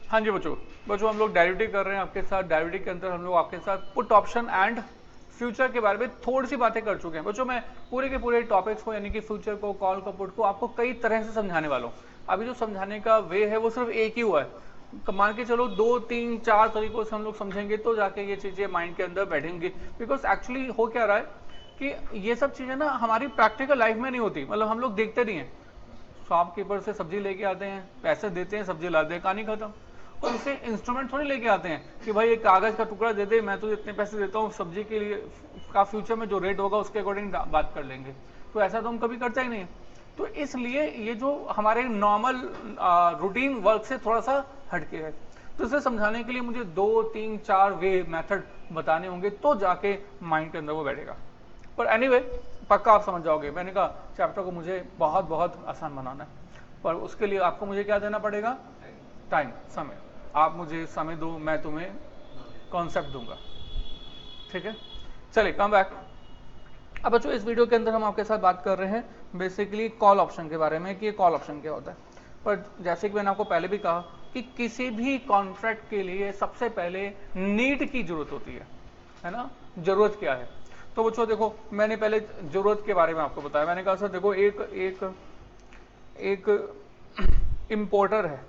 हाँ जी बच्चों हम लोग डेरिवेटिव कर रहे हैं आपके साथ। डेरिवेटिव के अंदर हम लोग आपके साथ पुट ऑप्शन एंड फ्यूचर के बारे में थोड़ी सी बातें कर चुके हैं बच्चों। मैं पूरे के पूरे टॉपिक्स को यानी कि फ्यूचर को, कॉल को, पुट को आपको कई तरह से समझाने वाला हूँ। अभी जो समझाने का वे है वो सिर्फ एक ही हुआ है। मान के चलो 2, 3, 4 तरीकों से हम लोग समझेंगे तो जाके ये चीजें माइंड के अंदर बैठेंगी। बिकॉज एक्चुअली हो क्या रहा है कि ये सब चीजें ना हमारी प्रैक्टिकल लाइफ में नहीं होती। मतलब हम लोग देखते नहीं है, शॉपकीपर से सब्जी लेके आते हैं, पैसे देते हैं, सब्जी लाते हैं, कहानी खत्म। और इसे इंस्ट्रूमेंट थोड़ी लेके आते हैं कि भाई एक कागज का टुकड़ा दे दे, मैं तो इतने पैसे देता हूँ, सब्जी के लिए का फ्यूचर में जो रेट होगा उसके अकॉर्डिंग बात कर लेंगे। तो ऐसा तो हम कभी करते ही नहीं। तो इसलिए ये जो हमारे नॉर्मल रूटीन वर्क से थोड़ा सा हटके है। तो इसे समझाने के लिए मुझे 2, 3, 4 वे मेथड बताने होंगे तो जाके माइंड के अंदर वो बैठेगा। पर एनीवे पक्का आप समझ जाओगे। मैंने कहा चैप्टर को मुझे बहुत बहुत आसान बनाना है, पर उसके लिए आपको मुझे क्या देना पड़ेगा? टाइम, समय। आप मुझे समय दो, मैं तुम्हें कॉन्सेप्ट दूंगा। ठीक है, चलिए कम बैक। अब बच्चों इस वीडियो के अंदर हम आपके साथ बात कर रहे हैं बेसिकली कॉल ऑप्शन के बारे में कि ये कॉल ऑप्शन क्या होता है। पर जैसे कि मैंने आपको पहले भी कहा कि किसी भी कॉन्ट्रैक्ट के लिए सबसे पहले नीड की जरूरत होती है ना। जरूरत क्या है? तो बच्चों देखो, मैंने पहले जरूरत के बारे में आपको बताया। मैंने कहा सर देखो एक इंपोर्टर है।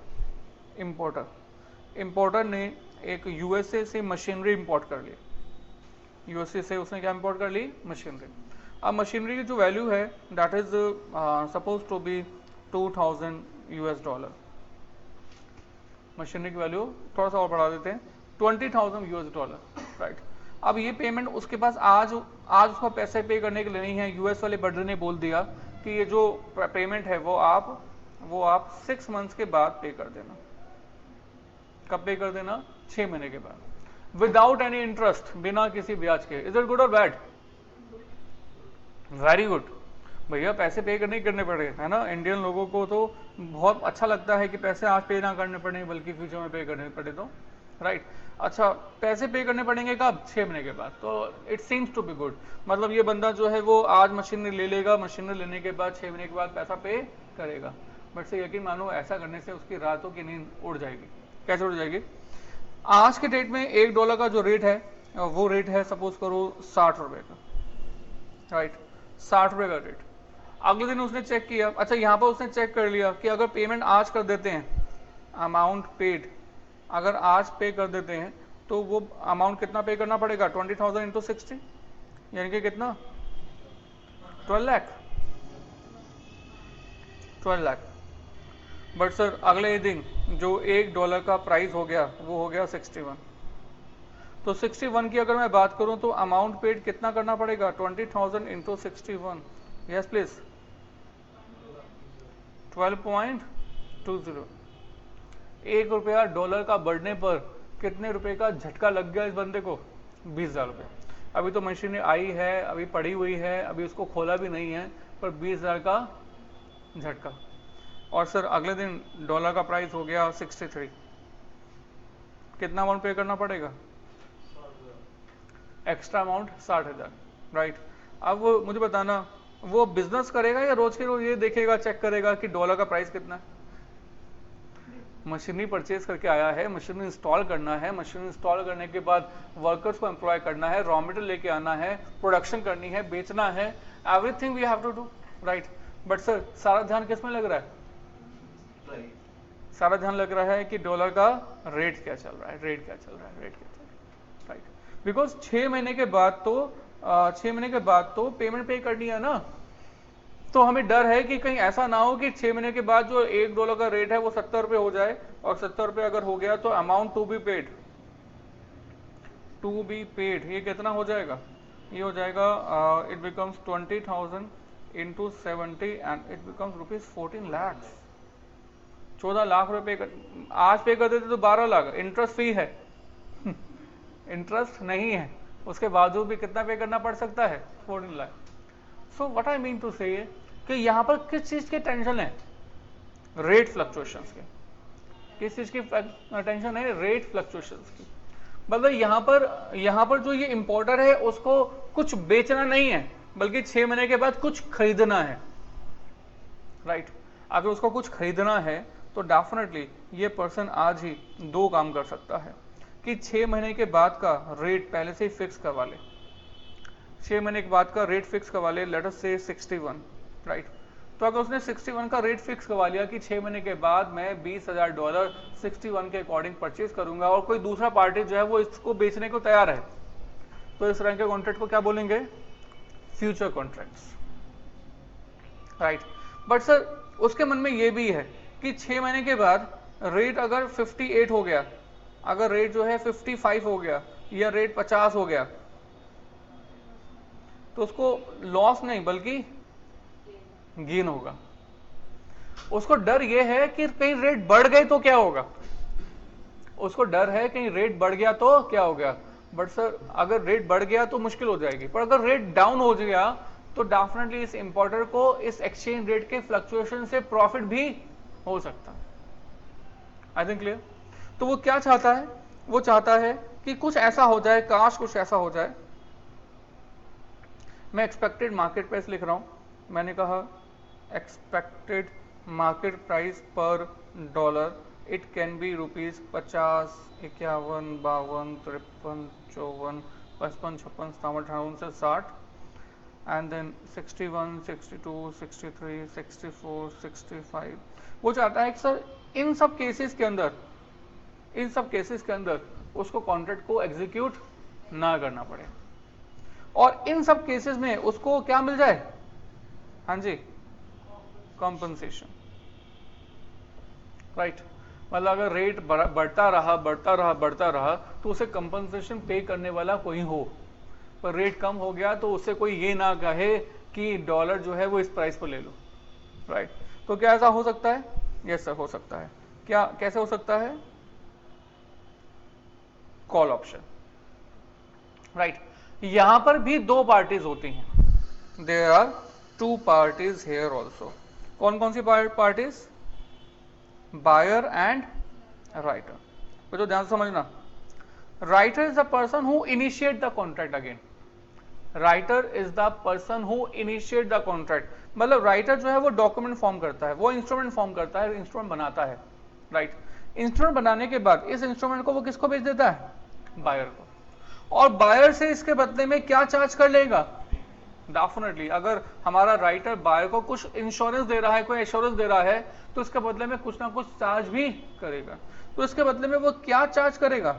इंपोर्टर ने एक यूएसए से मशीनरी इंपोर्ट कर ली। यूएसए से उसने क्या इंपोर्ट कर ली? मशीनरी। अब मशीनरी की जो वैल्यू है that is suppose to be $2000। Machinery की वैल्यू थोड़ा सा और बढ़ा देते हैं, $20,000, राइट। अब ये पेमेंट उसके पास आज उसको पैसे पे करने के लिए नहीं है। यूएस वाले बंदर ने बोल दिया कि ये जो पेमेंट है वो आप 6 मंथ्स के बाद पे कर देना। कब पे कर देना? 6 महीने के बाद, विदाउट एनी इंटरेस्ट, बिना किसी ब्याज के। इज इट गुड और बैड? Very good. भैया पैसे पे करने पड़े, है ना। इंडियन लोगों को तो बहुत अच्छा लगता है कि पैसे आज पे ना करने पड़े बल्कि फ्यूचर में पे करने पड़े, तो राइट। अच्छा, पैसे पे करने पड़ेंगे कब? 6 महीने के बाद। तो it seems to be good. मतलब ये बंदा जो है वो आज मशीनरी ले लेगा, मशीनरी लेने के बाद 6 महीने के बाद पैसा पे करेगा। बट से यकीन मानो ऐसा करने से उसकी रातों की नींद उड़ जाएगी। कैसे उड़ जाएगी? आज के डेट में $1 का जो रेट है वो रेट है सपोज करो 60 रुपए का, राइट। 60 रुपए का रेट। अगले दिन उसने चेक किया, अच्छा यहाँ पर उसने चेक कर लिया कि अगर पेमेंट आज कर देते हैं, अमाउंट पेड अगर आज पे कर देते हैं तो वो अमाउंट कितना पे करना पड़ेगा? 20,000 इंटू 60 यानी कि कितना? 12 लाख। 12 लाख। बट सर अगले दिन जो $1 का प्राइस हो गया वो हो गया 61। तो 61 की अगर मैं बात करूं तो अमाउंट पेड कितना करना पड़ेगा? 20,000 इंटू 61। Yes please, 12.20। $1 का बढ़ने पर कितने रुपए का झटका लग गया इस बंदे को? 20,000 रुपये। अभी तो मशीन आई है, अभी पड़ी हुई है, अभी उसको खोला भी नहीं है, पर 20,000 का झटका। और सर अगले दिन डॉलर का प्राइस हो गया 63। कितना अमाउंट पे करना पड़ेगा? Extra amount 60,000, right. अब मुझे बताना, वो बिजनेस करेगा या रोज के रोज ये देखेगा, चेक करेगा कि डॉलर का प्राइस कितना है? मशीनरी परचेज करके आया है, मशीनरी इंस्टॉल करना है, मशीनरी इंस्टॉल करने के बाद वर्कर्स को एम्प्लॉय करना है, रॉ मटेरियल लेके आना है, प्रोडक्शन करनी है, बेचना है, everything we have to do, right. But sir सारा ध्यान किस में लग रहा है? सारा ध्यान लग रहा है कि डॉलर का रेट क्या चल रहा है, रेट क्या चल रहा है, रेट क्या चल रहा है, राइट। बिकॉज 6 महीने के बाद तो 6 महीने के बाद तो पेमेंट पे करनी है ना। तो हमें डर है कि कहीं ऐसा ना हो कि 6 महीने के बाद जो $1 का रेट है वो 70 रुपये हो जाए, और 70 रुपये अगर हो गया तो अमाउंट टू बी पेड ये कितना हो जाएगा? ये हो जाएगा it becomes 20,000 into 70 and it becomes ₹14 lakh. 14 lakh रुपए आज पे कर देते तो 12 लाख। इंटरेस्ट फ्री है इंटरेस्ट नहीं है, उसके बावजूद भी कितना पे करना पड़ सकता है? 14 lakh. So what I mean to say कि यहाँ पर किस चीज के टेंशन है? रेट फ्लक्चुएशंस के। किस चीज की टेंशन है? रेट फ्लक्चुएशंस की। मतलब यहाँ पर जो ये इंपोर्टर है उसको कुछ बेचना नहीं है, बल्कि 6 महीने के बाद कुछ खरीदना है, राइट। अगर उसको कुछ खरीदना है तो डेफिनेटली ये पर्सन आज ही दो काम कर सकता है कि 6 महीने के बाद का रेट पहले से ही फिक्स करवा ले। 6 महीने के बाद का रेट फिक्स करवा ले, लेट अस से 61, राइट। तो अगर उसने 61 का रेट फिक्स करवा लिया कि 6 महीने के बाद मैं $20,000 61 के अकॉर्डिंग परचेज करूंगा और कोई दूसरा पार्टी जो है वो इसको बेचने को तैयार है, तो इस रंग के कॉन्ट्रैक्ट को क्या बोलेंगे? Future contracts, right. But sir उसके मन में ये भी है कि 6 महीने के बाद रेट अगर 58 हो गया, अगर रेट जो है 55 हो गया या रेट 50 हो गया, तो उसको लॉस नहीं बल्कि गेन होगा। उसको डर यह है कि कहीं रेट बढ़ गए तो क्या होगा, उसको डर है कहीं रेट बढ़ गया तो क्या हो गया। बट सर अगर रेट बढ़ गया तो मुश्किल हो जाएगी, पर अगर रेट डाउन हो गया तो डेफिनेटली इस इंपोर्टर को इस एक्सचेंज रेट के फ्लक्चुएशन से प्रॉफिट भी हो सकता है। I think clear. तो वो क्या चाहता है? वो चाहता है कि कुछ ऐसा हो जाए, काश कुछ ऐसा हो जाए। मैं एक्सपेक्टेड मार्केट प्राइस लिख रहा हूं, मैंने कहा एक्सपेक्टेड मार्केट प्राइस पर dollar, it can be rupees 50, 51, 52, 53, 54, 55, 56, 57, 58 से 60, एंड देन 61, 62, 63, 64, 65। वो चाहता है कि सर इन सब केसेस के अंदर उसको कॉन्ट्रैक्ट को एग्जीक्यूट ना करना पड़े, और इन सब केसेस में उसको क्या मिल जाए? हाँ जी, कॉम्पनसेशन, राइट। मतलब अगर रेट बढ़ता रहा तो उसे कंपनसेशन पे करने वाला कोई हो, पर रेट कम हो गया तो उससे कोई ये ना कहे कि डॉलर जो है वो इस प्राइस पर ले लो, राइट। तो क्या ऐसा हो सकता है? यस सर, हो सकता है। क्या, कैसे हो सकता है? Call option, right. यहां पर भी दो पार्टीज होती हैं, there are two parties here also. कौन कौन सी पार्टीज? Buyer and writer. तो ध्यान से समझना, writer is the person who initiate the contract again. Writer is the person who initiate the contract. मतलब राइटर जो है वो डॉक्यूमेंट फॉर्म करता है, वो इंस्ट्रूमेंट फॉर्म करता है, इंस्ट्रूमेंट बनाता है, राइट। इंस्ट्रूमेंट बनाने के बाद इस इंस्ट्रूमेंट को वो किसको भेज देता है? बायर को। और बायर से इसके बदले में क्या चार्ज कर लेगा? डेफिनेटली अगर हमारा राइटर बायर को कुछ इंश्योरेंस दे रहा है, कोई एश्योरेंस दे रहा है, तो इसके बदले में कुछ ना कुछ चार्ज भी करेगा। तो इसके बदले में वो क्या चार्ज करेगा?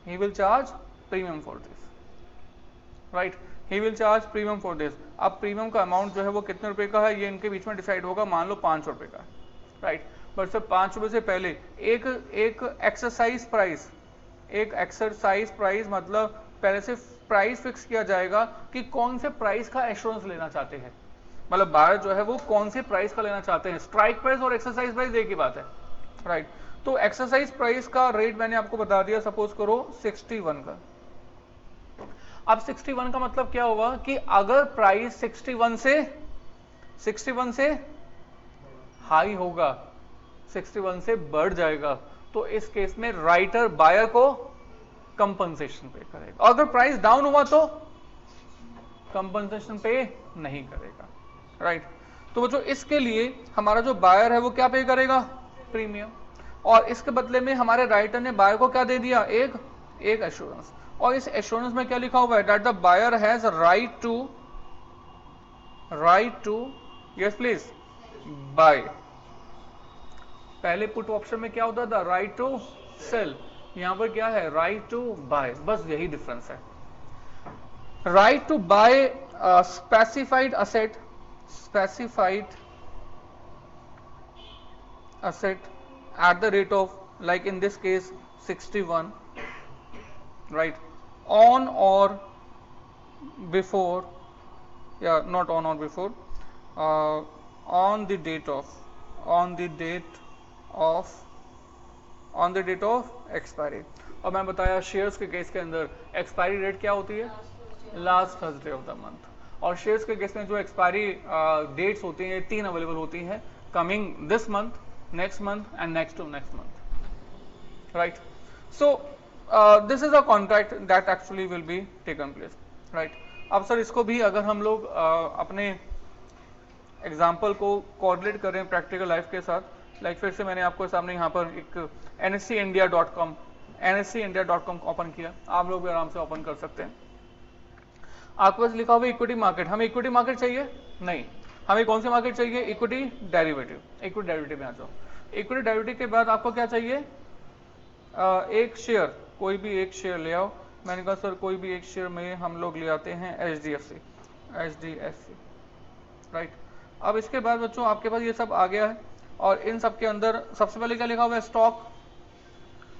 He will charge premium for this, right. He will charge premium for this. अब प्रीमियम का अमाउंट जो है वो कितने रुपए का है ये इनके बीच में डिसाइड होगा, मान लो 5 रुपए का, राइट। बट सर 5 रुपए से पहले एक एक्सरसाइज प्राइस मतलब पहले से प्राइस फिक्स किया जाएगा कि कौन से प्राइस का एश्योरेंस लेना चाहते हैं। मतलब बायर जो है वो कौन से प्राइस का लेना चाहते हैं। स्ट्राइक प्राइस और एक्सरसाइज प्राइस एक ही बात है, राइट। तो एक्सरसाइज प्राइस का रेट मैंने आपको बता दिया, सपोज करो 61 का। अब 61 का मतलब क्या होगा कि अगर प्राइस 61 से हाई होगा, 61 से बढ़ जाएगा, तो इस केस में राइटर बायर को कंपनसेशन पे करेगा। अगर प्राइस डाउन हुआ तो कंपनसेशन पे नहीं करेगा, राइट। तो जो इसके लिए हमारा जो बायर है वो क्या पे करेगा? प्रीमियम। और इसके बदले में हमारे राइटर ने बायर को क्या दे दिया? एक एश्योरेंस। और इस एश्योरेंस में क्या लिखा हुआ है? That the buyer has right to yes please buy. पहले पुट ऑप्शन में क्या होता था? Right to sell. यहां पर क्या है? Right to buy. बस यही डिफरेंस है। Right to buy specified asset at the rate of, like in this case 61, right, on or before, not on or before, on the date of expiry। और मैं बताया शेयर्स के case के अंदर expiry date क्या होती है? Last Thursday of the month. और शेयर्स के केस में जो एक्सपायरी डेट्स होती हैं 3 अवेलेबल होती हैं, coming this month, next month and next to next month, right? So this is a contract that actually will be taken place, right? अब sir इसको भी अगर हम लोग अपने एग्जाम्पल को कोरिलेट करें प्रैक्टिकल लाइफ के साथ, लाइक फिर से मैंने आपको सामने यहाँ पर एक nseindia.com ओपन किया, आप लोग भी आराम से ओपन कर सकते हैं। आपके पास लिखा हुआ इक्विटी मार्केट, हमें इक्विटी मार्केट चाहिए नहीं, हमें कौन सी मार्केट चाहिए, इक्विटी डेरिवेटिव। इक्विटी डेरिवेटिव में आ जाओ। इक्विटी डेरिवेटिव के बाद आपको क्या चाहिए, एक शेयर, कोई भी एक शेयर ले आओ। मैंने कहा सर कोई भी एक शेयर में हम लोग ले आते हैं HDFC, राइट। अब इसके बाद बच्चों आपके पास ये सब आ गया है, और इन सब के अंदर सबसे पहले क्या लिखा हुआ है, स्टॉक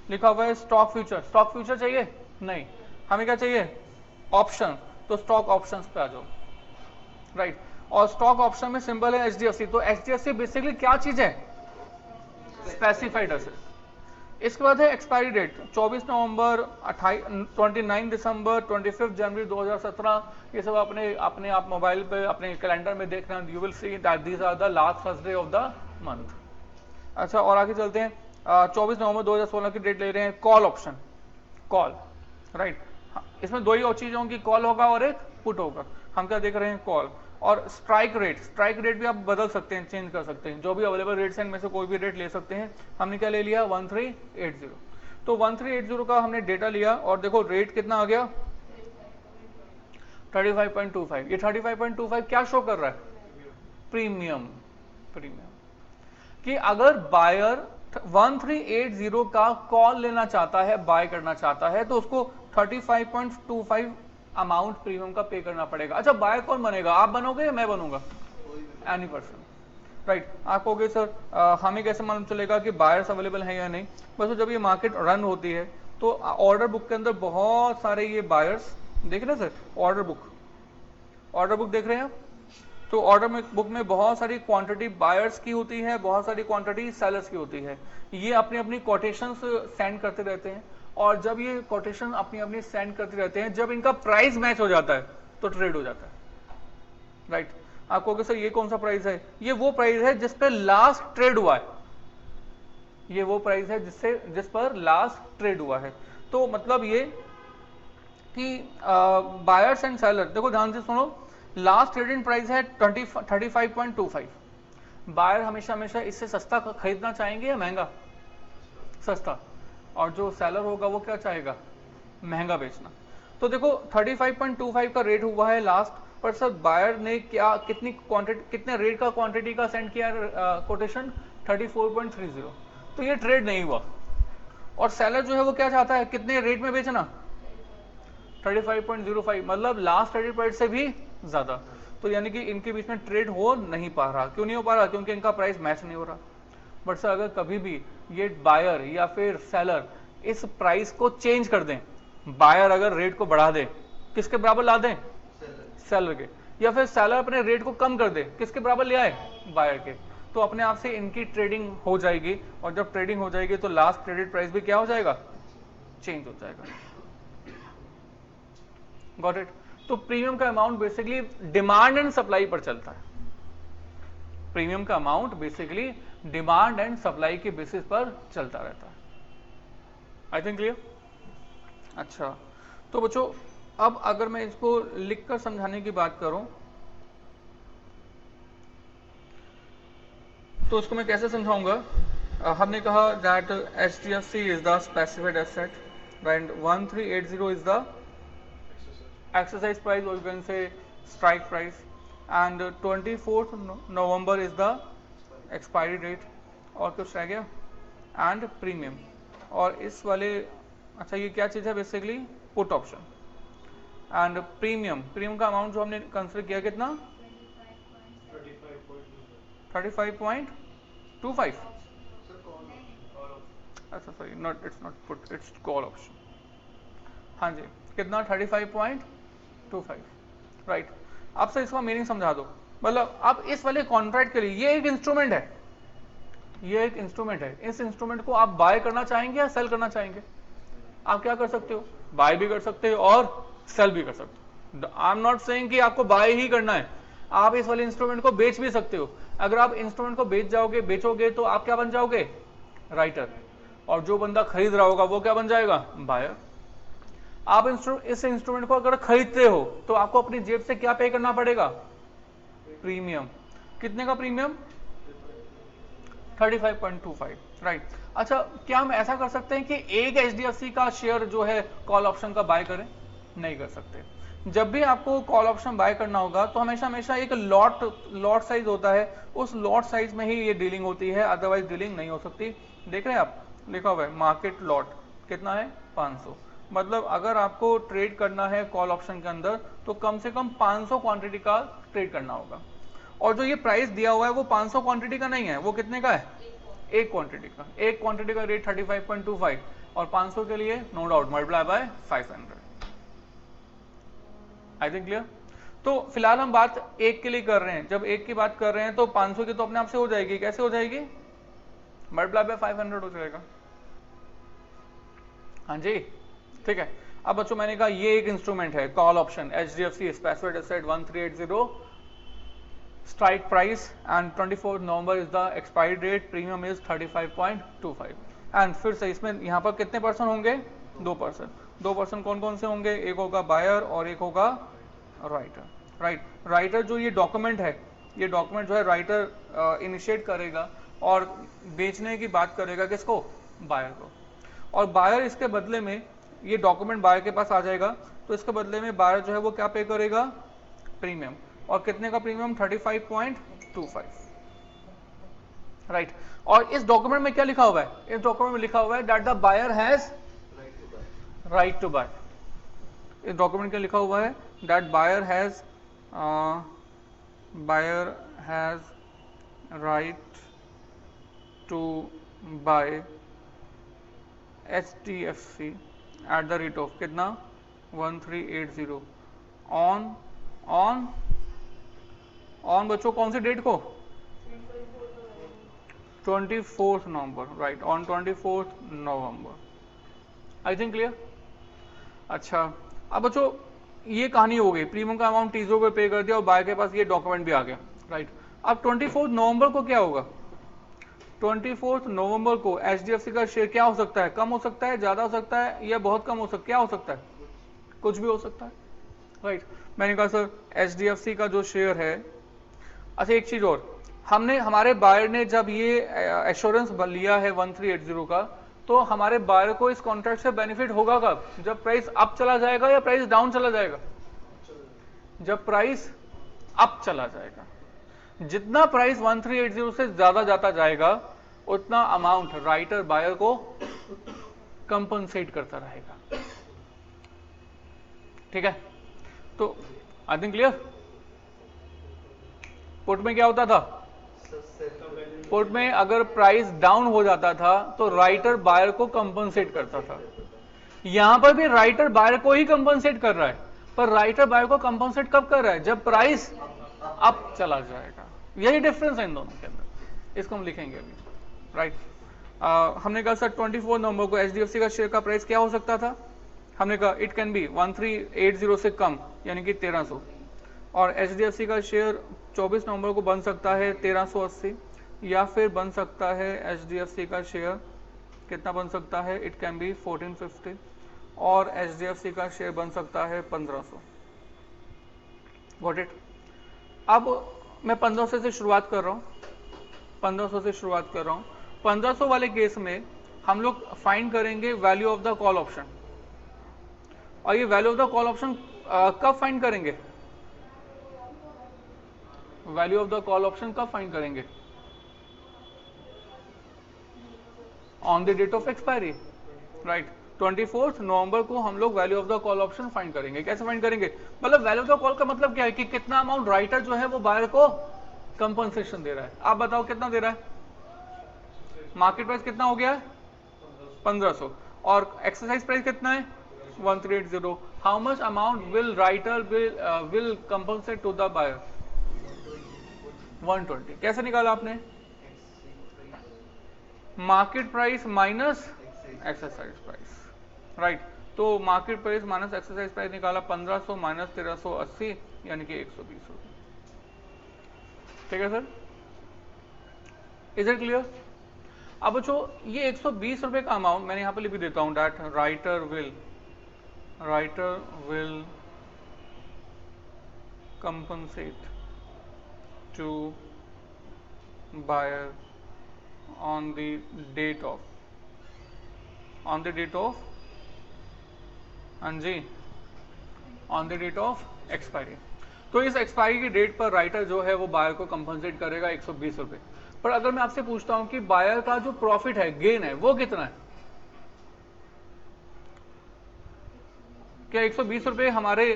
लिखा हुआ है, स्टॉक फ्यूचर। स्टॉक फ्यूचर चाहिए नहीं, हमें क्या चाहिए, ऑप्शन। तो स्टॉक ऑप्शंस पे आ जाओ, राइट। और स्टॉक ऑप्शन में सिंबल है HDFC। तो HDFC बेसिकली क्या चीज है, स्पेसिफाइड एसेट। इसके बाद है एक्सपायरी डेट, 24 नवंबर, 29 दिसंबर, 25 जनवरी 2017। ये सब अपने आप मोबाइल पे अपने कैलेंडर में देखना, you will see that these are the last Thursday of the month. अच्छा, और आगे चलते हैं। 24 नवंबर 2016 की डेट ले रहे हैं। Call option, call, right. इसमें दो ही चीजें होंगी, कॉल होगा और एक पुट होगा। हम क्या देख रहे हैं, कॉल। और स्ट्राइक रेट, स्ट्राइक रेट भी आप बदल सकते हैं, चेंज कर सकते हैं, जो भी अवेलेबल रेट्स हैं इनमें से कोई भी रेट ले सकते हैं। हमने क्या ले लिया, 1380। तो 1380 का हमने डेटा लिया, और देखो रेट कितना आ गया, 35.25। ये 35.25 क्या शो कर रहा है, प्रीमियम। कि अगर बायर 1380 का कॉल लेना चाहता है, बाय करना चाहता है, तो उसको 35.25 अमाउंट प्रीमियम का पे करना पड़ेगा। अच्छा, बायर कौन बनेगा, आप बनोगे या मैं बनूंगा, एनी पर्सन, राइट। आप कहोगे सर हमें कैसे मालूम चलेगा कि बायर्स अवेलेबल हैं या नहीं। बस जब ये मार्केट रन होती है तो ऑर्डर बुक के अंदर बहुत सारे ये बायर्स, देख रहे हैं सर, ऑर्डर बुक देख रहे हैं आप। तो ऑर्डर बुक में बहुत सारी क्वांटिटी बायर्स की होती है, बहुत सारी क्वांटिटी सेलर्स की होती है। ये अपनी अपनी कोटेशंस सेंड करते रहते हैं, और जब ये कोटेशन अपनी अपनी सेंड करते रहते हैं, जब इनका प्राइस मैच हो जाता है तो ट्रेड हो जाता है, राइट। आप कहोगे सर ये कौन सा प्राइस है, ये वो प्राइस है जिस पर लास्ट ट्रेड हुआ है, ये वो प्राइस है जिस पर लास्ट ट्रेड हुआ है। तो मतलब ये कि बायर्स एंड सेलर, देखो ध्यान से सुनो, लास्ट ट्रेडिंग प्राइस है 35.25। बायर हमेशा इससे सस्ता खरीदना चाहेंगे या महंगा, सस्ता, और जो सेलर होगा वो क्या चाहेगा, महंगा बेचना। तो देखो 35.25 का रेट हुआ है लास्ट, पर सर बायर ने क्या कितनी क्वांटिटी, कितने रेट का क्वांटिटी का सेंड किया कोटेशन, 34.30। तो ये ट्रेड नहीं हुआ। और सेलर जो है वो क्या चाहता है, कितने रेट में बेचना, 35.05, मतलब लास्ट ट्रेडिंग प्राइस से भी ज्यादा। तो यानी कि इनके बीच में ट्रेड हो नहीं पा रहा। क्यों नहीं हो पा रहा, क्योंकि इनका प्राइस मैच नहीं हो रहा। बट सर अगर कभी भी ये बायर या फिर सेलर इस प्राइस को चेंज कर दें, बायर अगर रेट को बढ़ा दे, किसके बराबर ला दें, सेलर के, या फिर सेलर अपने रेट को कम कर दे, किसके बराबर ले आए, बायर के, तो अपने आप से इनकी ट्रेडिंग हो जाएगी। और जब ट्रेडिंग हो जाएगी तो लास्ट ट्रेडेड प्राइस भी क्या हो जाएगा, चेंज हो जाएगा। Got it. तो प्रीमियम का amount basically demand and supply पर चलता है। प्रीमियम का amount basically demand and supply के बेसिस पर चलता रहता है। I think clear. अच्छा, तो बच्चों अब अगर मैं इसको लिखकर समझाने की बात करूं तो उसको मैं कैसे समझाऊंगा। हमने कहा that HDFC is the specified asset and 1380 is the exercise price, or you can say strike price, and 24th November is the expiry date। और कुछ रह गया, एंड प्रीमियम। और इस वाले, अच्छा ये क्या चीज़ है, basically put option and premium. Premium का अमाउंट जो हमने कंसिडर किया कितना, 35.25। अच्छा sorry, not, it's not put, it's call option. हाँ जी, कितना, 35.25, राइट। आप सर इसका मीनिंग समझा दो। मतलब आप इस वाले कॉन्ट्रैक्ट के लिए, ये एक इंस्ट्रूमेंट है, ये एक इंस्ट्रूमेंट है। इस इंस्ट्रूमेंट को आप बाय करना चाहेंगे या सेल करना चाहेंगे, आप क्या कर सकते हो, बाय भी कर सकते हो और सेल भी कर सकते हो। आई एम नॉट सेइंग कि आपको बाय ही करना है, आप इस वाले इंस्ट्रूमेंट को बेच भी सकते हो। अगर आप इंस्ट्रूमेंट को बेचोगे तो आप क्या बन जाओगे, राइटर, और जो बंदा खरीद रहा होगा वो क्या बन जाएगा, बायर। आप इस इंस्ट्रूमेंट को अगर खरीदते हो तो आपको अपनी जेब से क्या पे करना पड़ेगा, प्रीमियम। कितने का प्रीमियम, 35.25, राइट। अच्छा, क्या हम ऐसा कर सकते हैं कि एक HDFC का शेयर जो है कॉल ऑप्शन का बाय करें? नहीं कर सकते। जब भी आपको कॉल ऑप्शन बाय करना होगा तो हमेशा हमेशा एक लॉट साइज होता है, उस लॉट साइज में ही ये डीलिंग होती है, अदरवाइज डीलिंग नहीं हो सकती। देख रहे हैं आप, लिखा हुआ है मार्केट लॉट कितना है 500। मतलब अगर आपको ट्रेड करना है कॉल ऑप्शन के अंदर तो कम से कम 500 क्वांटिटी का ट्रेड करना होगा। और जो ये प्राइस दिया हुआ है वो 500 क्वांटिटी का नहीं है, वो कितने का है? एक क्वांटिटी का। एक क्वांटिटी का रेट 35.25 और 500 के लिए no doubt multiply by 500। I think clear. तो फिलहाल हम बात एक के लिए कर रहे हैं। जब एक की बात कर रहे हैं तो 500 की तो अपने आप से हो जाएगी। कैसे हो जाएगी? मल्टीप्लाई बाय 500 हो जाएगा। हाँ जी, ठीक है। अब बच्चों मैंने कहा ये एक इंस्ट्रूमेंट है call option, HDFC specified asset 1380, strike price and 24 November is the expiry date, premium is 35.25 and फिर से इसमें यहाँ पर कितने पर्सन होंगे? 2%। 2% कौन कौन से होंगे? एक होगा बायर और एक होगा राइटर, राइट। राइटर जो ये डॉक्यूमेंट है, ये डॉक्यूमेंट जो है राइटर इनिशिएट करेगा और बेचने की बात करेगा किसको? बायर को। और बायर इसके बदले में, ये डॉक्यूमेंट बायर के पास आ जाएगा तो इसके बदले में बायर जो है वो क्या पे करेगा? प्रीमियम। और कितने का प्रीमियम? 35.25, राइट। और इस डॉक्यूमेंट में क्या लिखा हुआ है? इस डॉक्यूमेंट में लिखा हुआ है that the buyer has right to buy. इस डॉक्यूमेंट क्या लिखा हुआ है? That buyer has right to buy HDFC at the rate of कितना? 1380 ऑन बच्चों कौन सी डेट को? 24 November, right, on 24 November. I think clear. अच्छा, अब बच्चों ये कहानी हो गई, प्रीमियम का अमाउंट T0 पे पे कर दिया और बायर के पास ये डॉक्यूमेंट भी आ गया, राइट। अब 24 नवंबर को क्या होगा? 24 नवंबर को HDFC का शेयर क्या हो सकता है? कम हो सकता है, ज्यादा हो सकता है, या बहुत कम हो सकता है? क्या हो सकता है? कुछ भी हो सकता है, राइट। मैंने कहा सर HDFC का जो शेयर है, अच्छा एक चीज और, हमने हमारे बायर ने जब ये एश्योरेंस लिया है 1380 का, तो हमारे बायर को इस कॉन्ट्रैक्ट से बेनिफिट होगा कब? जब प्राइस अप चला जाएगा या प्राइस डाउन चला जाएगा? जब प्राइस अप चला जाएगा। जितना प्राइस 1380 से ज्यादा जाता जाएगा उतना अमाउंट राइटर बायर को कंपनसेट करता रहेगा, ठीक है। तो आई थिंक क्लियर। पुट में क्या होता था? पुट में अगर प्राइस डाउन हो जाता था तो राइटर बायर को कंपनसेट करता था। यहां पर भी राइटर बायर को ही कंपनसेट कर रहा है, पर राइटर बायर को कंपनसेट कब कर रहा है? जब प्राइस अप चला जाएगा। यही डिफरेंस है इन दोनों के अंदर, इसको हम लिखेंगे अभी, राइट। हमने कहा सर 24 नवंबर को HDFC का शेयर का प्राइस क्या हो सकता था? हमने कहा इट कैन बी 1380 से कम, यानी कि 1300, और HDFC का शेयर 24 नवंबर को बन सकता है 1380, या फिर बन सकता है HDFC का शेयर कितना बन सकता है? इट कैन बी 1450, और HDFC का शेयर बन सकता है 1500। Got it. अब मैं 1500 से शुरुआत कर रहा हूँ, 1500 से शुरुआत कर रहा हूँ। 1500 वाले केस में हम लोग फाइंड करेंगे value of the call option. और ये value of the call option कब फाइंड करेंगे? Value of the call option कब फाइंड करेंगे? On the date of expiry, right. 24 नवंबर को हम लोग value of the call option find करेंगे। कैसे फाइंड करेंगे? मतलब वैल्यू ऑफ द कॉल का मतलब क्या है कि कितना अमाउंट राइटर जो है वो बायर को कंपनसेशन दे रहा है। आप बताओ कितना दे रहा है? मार्केट प्राइस कितना हो गया है? 1500, और एक्सरसाइज प्राइस कितना है? 1380। How much amount will writer will compensate to the buyer? 120। कैसे निकाला आपने? Market price minus exercise price, right. तो market price minus exercise price निकाला, 1500 माइनस 1380 यानी कि 120 रुपये, ठीक है सर। Is it clear? अब बच्चों ये 120 रुपये का अमाउंट मैंने यहाँ पे लिख देता हूँ, that writer will compensate to buyer on the date of, on the date of, हाँ जी, on the date of expiry. तो इस एक्सपायरी की डेट पर राइटर जो है वो बायर को कंपनसेट करेगा 120 रुपए। पर अगर मैं आपसे पूछता हूं कि बायर का जो प्रॉफिट है, गेन है, वो कितना है? क्या 120 रुपए हमारे?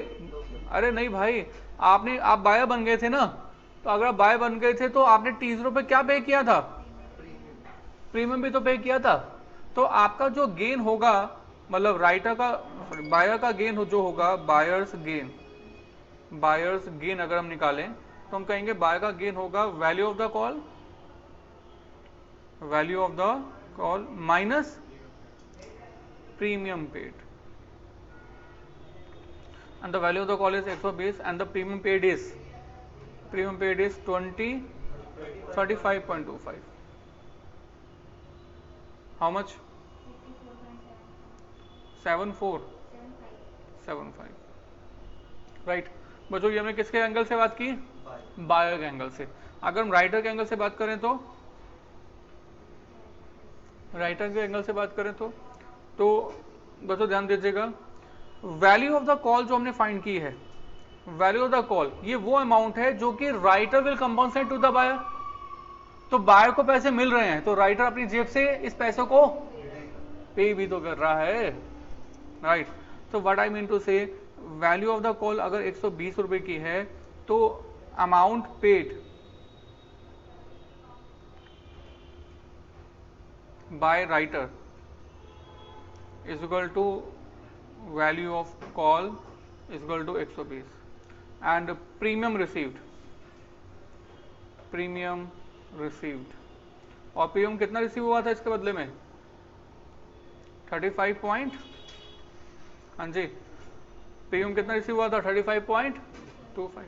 अरे नहीं भाई, आप बायर बन गए थे ना, तो अगर आप बायर बन गए थे तो आपने 30 रुपए क्या पे किया था? प्रीमियम भी तो पे किया था। तो आपका जो गेन होगा, मतलब राइटर का, सॉरी बायर का गेन जो होगा, बायर्स गेन अगर हम निकालें तो हम कहेंगे बायर का गेन होगा value of the call minus premium paid, and the value of the call is 120 and the premium paid is 35.25. how much? 7475, right. बच्चों ये हमने किसके एंगल से बात की? बायर के एंगल से। अगर हम राइटर के एंगल से बात करें तो, बच्चों ध्यान दीजिएगा, वैल्यू ऑफ द कॉल जो हमने फाइंड की है, वैल्यू ऑफ द कॉल, ये वो अमाउंट है जो कि writer will compensate to the buyer. तो बायर को पैसे मिल रहे हैं तो राइटर अपनी जेब से इस पैसे को पे भी तो कर रहा है, राइट। तो what I mean to say, value of the call अगर 120 रुपए की है तो amount paid by writer is equal to value of call is equal to 120 and premium received और प्रीमियम कितना रिसीव हुआ था इसके बदले में? 35 पॉइंट, हाँ जी, प्रीमियम कितना रिसीव हुआ था? 35.25।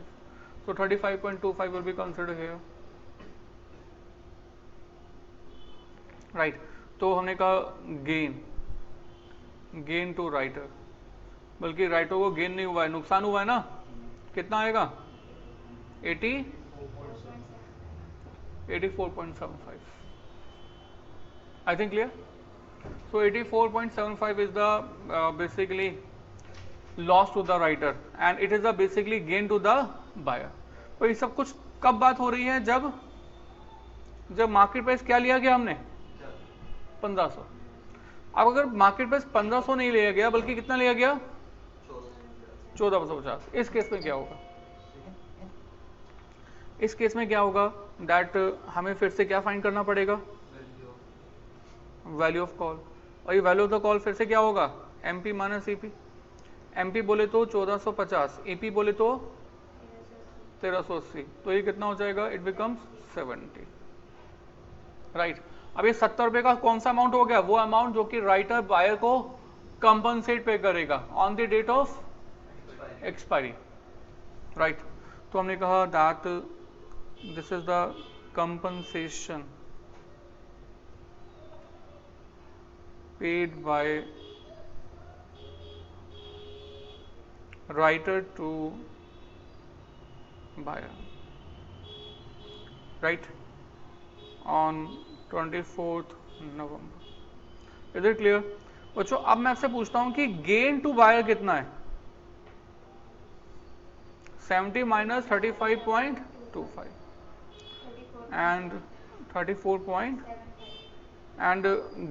तो 35.25 will be considered here, right. तो हमने कहा गेन टू राइटर, बल्कि राइटर को गेन नहीं हुआ है, नुकसान हुआ है ना। कितना आएगा? 84.75, I think clear. So 84.75 is the basically loss to the writer and it is the basically gain to the buyer. तो ये सब कुछ कब बात हो रही है? जब मार्केट प्राइस क्या लिया गया हमने? 1500। अब अगर मार्केट प्राइस 1500 नहीं लिया गया बल्कि कितना लिया गया? 1450। इस केस में क्या होगा? इस केस में क्या होगा? दैट हमें फिर से क्या फाइंड करना पड़ेगा? Value of call. और ये वैल्यू ऑफ द कॉल फिर से क्या होगा? MP minus EP. एमपी बोले तो 1450, ईपी बोले तो 1380। तो ये कितना हो जाएगा? It becomes 70, right. अब ये 70 रुपए का कौन सा अमाउंट हो गया? वो अमाउंट जो कि राइटर बायर को कंपनसेट पे करेगा on the date of expiry, right. तो हमने कहा that this is the compensation paid by writer to buyer, right, on 24th November. Is it clear बच्चों? अब मैं आपसे पूछता हूं कि गेन टू बायर कितना है? 70 minus 35.25 and 34 and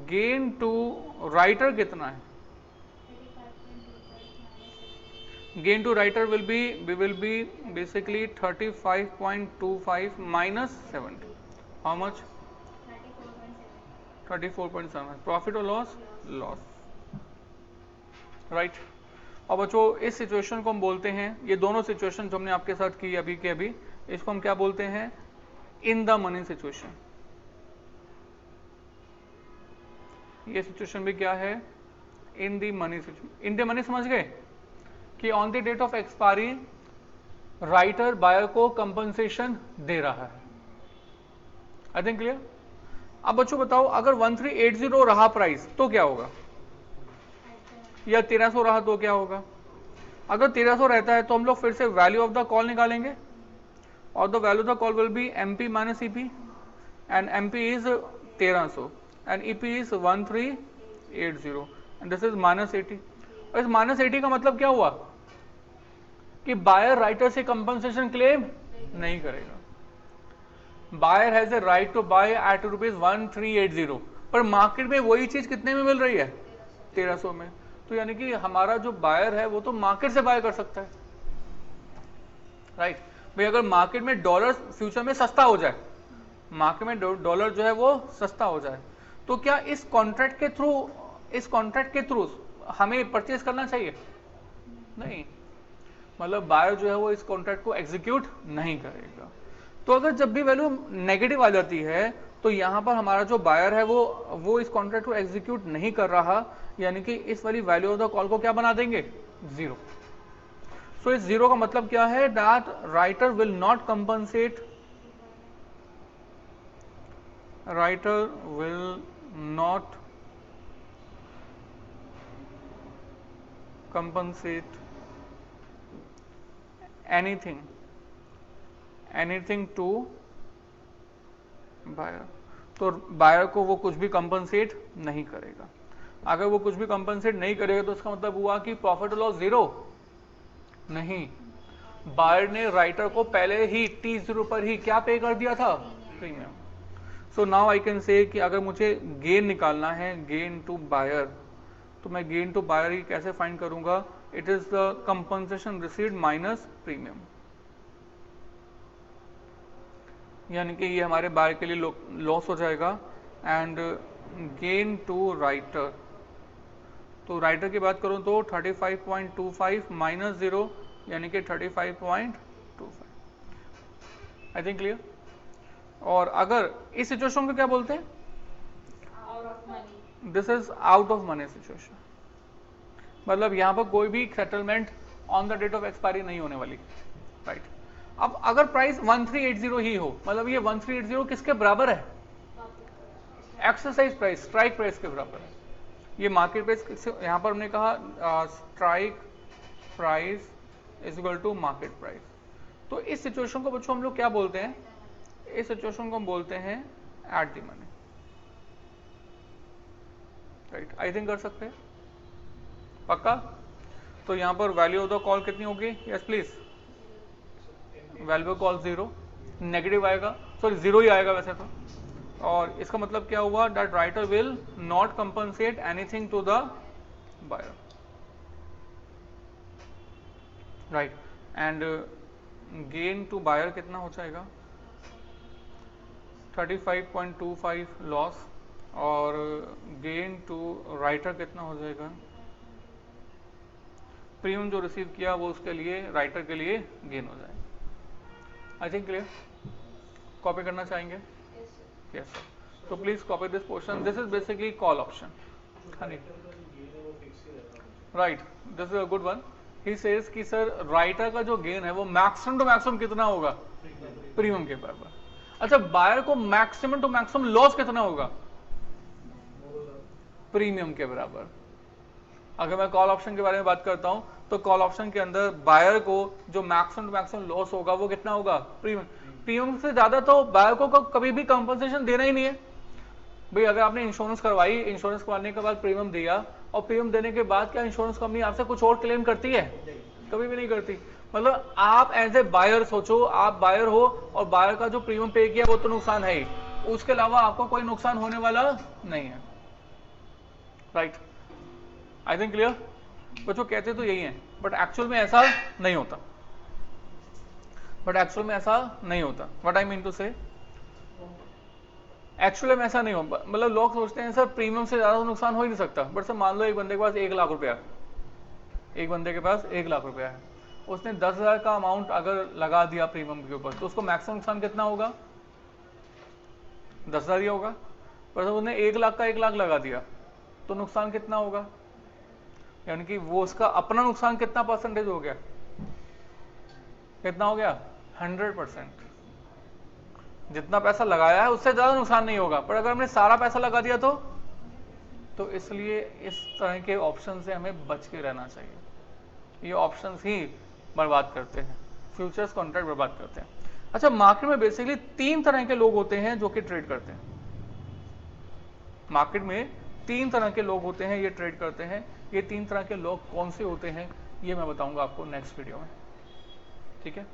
gain to writer कितना है? Gain to writer will be basically 35.25 minus 70। How much? 34.7। Profit और लॉस? Loss, right. और बच्चों इस सिचुएशन को हम बोलते हैं, ये दोनों सिचुएशन जो हमने आपके साथ की अभी के अभी, इसको हम क्या बोलते हैं? In the money situation. ये सिचुएशन भी क्या है? In the money situation. In the money समझ गए कि on the date of expiry writer buyer को कंपनसेशन दे रहा है। I think clear. अब बच्चों बताओ, अगर 1380 रहा प्राइस तो क्या होगा? या 1300 रहा तो क्या होगा? अगर 1300 रहता है तो हम लोग फिर से वैल्यू ऑफ द कॉल निकालेंगे और the value of the call will be MP minus EP and MP is 1300 and EP is 1380 and this is -80। और इस -80 का मतलब क्या हुआ कि बायर राइटर से कंपनसेशन क्लेम नहीं करेगा। Buyer has a right to buy at ₹1380, पर मार्केट में वही चीज कितने में मिल रही है? 1300 में। तो यानी कि हमारा जो बायर है वो तो मार्केट से बाय कर सकता है, राइट भाई। अगर मार्केट में डॉलर फ्यूचर में सस्ता हो जाए, मार्केट में डॉलर जो है वो सस्ता हो जाए, तो क्या इस कॉन्ट्रैक्ट के थ्रू हमें परचेज करना चाहिए? नहीं, मतलब बायर जो है वो इस कॉन्ट्रैक्ट को एग्जीक्यूट नहीं करेगा। तो अगर जब भी वैल्यू नेगेटिव आ जाती है तो यहां पर हमारा जो बायर है वो इस कॉन्ट्रैक्ट को एग्जीक्यूट नहीं कर रहा, यानी कि इस वाली वैल्यू ऑफ द कॉल को क्या बना देंगे? 0। सो इस 0 का मतलब क्या है? That writer will not compensate, writer will not compensate anything to buyer. तो बायर को वो कुछ भी कंपनसेट नहीं करेगा। अगर वो कुछ भी कंपनसेट नहीं करेगा तो इसका मतलब हुआ कि प्रॉफिट लॉस 0 नहीं, बायर ने राइटर को पहले ही T0 पर ही क्या पे कर दिया था? Premium. So now I can say कि अगर मुझे गेन निकालना है, गेन टू बायर, तो मैं गेन टू बायर ही कैसे फाइंड करूंगा? It is the compensation received minus premium, यानी कि ये हमारे बायर के लिए लॉस हो जाएगा। एंड गेन टू राइटर, तो राइटर की बात करूं तो 35.25 माइनस 0 यानी कि 35.25। I think clear. और अगर इस सिचुएशन को क्या बोलते हैं? This is out of money situation, मतलब यहां पर कोई भी settlement on the date of expiry नहीं होने वाली, राइट। अब अगर प्राइस 1380 ही हो, मतलब ये 1380 किसके बराबर है? एक्सरसाइज प्राइस, स्ट्राइक प्राइस के बराबर है। ये मार्केट प्राइस, यहां पर हमने कहा strike price is equal to market price. तो इस सिचुएशन को बच्चों हम लोग क्या बोलते हैं? इस सिचुएशन को हम बोलते हैं at the money, right. I think कर सकते हैं, पक्का। तो यहां पर वैल्यू ऑफ द कॉल कितनी होगी? Yes please. Value of call 0, negative आएगा, सॉरी 0 ही आएगा वैसे तो। और इसका मतलब क्या हुआ? That writer will not compensate anything to the buyer, right. And gain to buyer कितना हो जाएगा? 35.25 लॉस, और गेन टू राइटर कितना हो जाएगा? प्रीमियम जो रिसीव किया वो उसके लिए, राइटर के लिए गेन हो जाएगा। आई थिंक क्लियर। कॉपी करना चाहेंगे? Yes sir. तो please copy this portion. This is basically call option, right. This is a good one. He says कि सर राइटर का जो गेन है वो मैक्सिमम टू मैक्सिमम कितना होगा? प्रीमियम के बराबर। अच्छा, बायर को मैक्सिमम टू मैक्सिमम लॉस कितना होगा? प्रीमियम के बराबर। अगर मैं कॉल ऑप्शन के बारे में बात करता हूं तो कॉल ऑप्शन के अंदर बायर को जो मैक्सिमम टू मैक्सिमम लॉस होगा वो कितना होगा? प्रीमियम। प्रीमियम से ज्यादा तो बायर को कभी भी कंपनसेशन देना ही नहीं है भाई। अगर आपने इंश्योरेंस करवाई, इंश्योरेंस करवाने के बाद प्रीमियम दिया, और प्रीमियम देने के बाद क्या इंश्योरेंस कंपनी आपसे कुछ और क्लेम करती है? कभी भी नहीं करती। मतलब आप एज ए बायर सोचो, आप बायर हो और बायर का जो प्रीमियम पे किया वो तो नुकसान है ही, उसके अलावा आपको कोई नुकसान होने वाला नहीं है, राइट। आई थिंक क्लियर। बच्चों कहते तो यही है, बट एक्चुअल में ऐसा नहीं होता, व्हाट आई मीन टू से, एक्चुअली में ऐसा नहीं होता। मतलब लोग सोचते हैं सर प्रीमियम से ज्यादा तो नुकसान हो ही नहीं सकता, बट सर मान लो एक बंदे के पास 1 लाख रुपया, एक बंदे के पास 1 लाख रुपया है, उसने 10,000 का अमाउंट अगर लगा दिया प्रीमियम के ऊपर, तो उसको मैक्सिमम नुकसान कितना होगा? 10,000 ही होगा। पर उसने 1 लाख का 1 लाख लगा दिया तो नुकसान कितना होगा? यानी कि वो उसका अपना नुकसान कितना परसेंटेज हो गया? कितना हो गया? 100%। जितना पैसा लगाया है उससे ज्यादा नुकसान नहीं होगा। पर अगर हमने सारा पैसा लगा दिया तो इसलिए इस तरह के ऑप्शन से हमें बच के रहना चाहिए। ये ऑप्शंस ही बर्बाद करते हैं, फ्यूचर्स कॉन्ट्रैक्ट बर्बाद करते हैं। अच्छा, मार्केट में बेसिकली 3 तरह के लोग होते हैं जो कि ट्रेड करते हैं। मार्केट में 3 तरह के लोग होते हैं, ये ट्रेड करते हैं। ये 3 तरह के लोग कौन से होते हैं ये मैं बताऊंगा आपको नेक्स्ट वीडियो में। ठीक है।